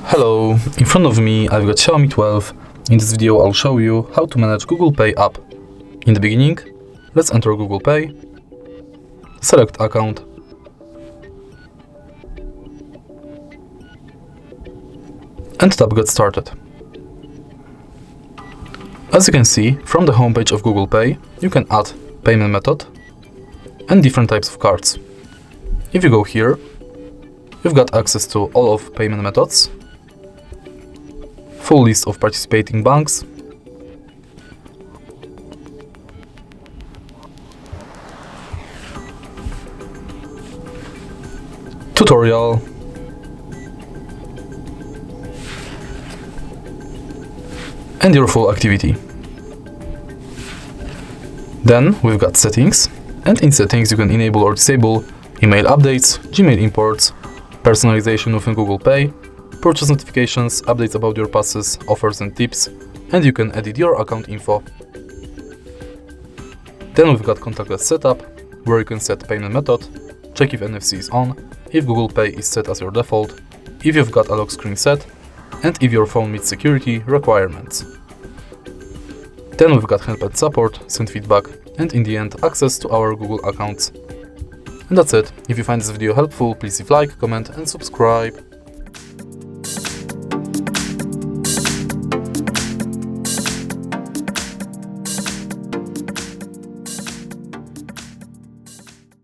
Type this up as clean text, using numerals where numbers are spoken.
Hello, in front of me I've got Xiaomi 12. In this video I'll show you how to manage Google Pay app. In the beginning, let's enter Google Pay, select account, and tap Get Started. As you can see, from the homepage of Google Pay, you can add payment method and different types of cards. If you go here, you've got access to all of payment methods, full list of participating banks, tutorial, and your full activity. Then we've got settings, and in settings you can enable or disable email updates, Gmail imports, personalization within Google Pay, purchase notifications, updates about your passes, offers and tips, and you can edit your account info. Then we've got Contactless Setup, where you can set payment method, check if NFC is on, if Google Pay is set as your default, if you've got a lock screen set, and if your phone meets security requirements. Then we've got help and support, send feedback, and in the end, access to our Google accounts. And that's it. If you find this video helpful, please leave like, comment and subscribe.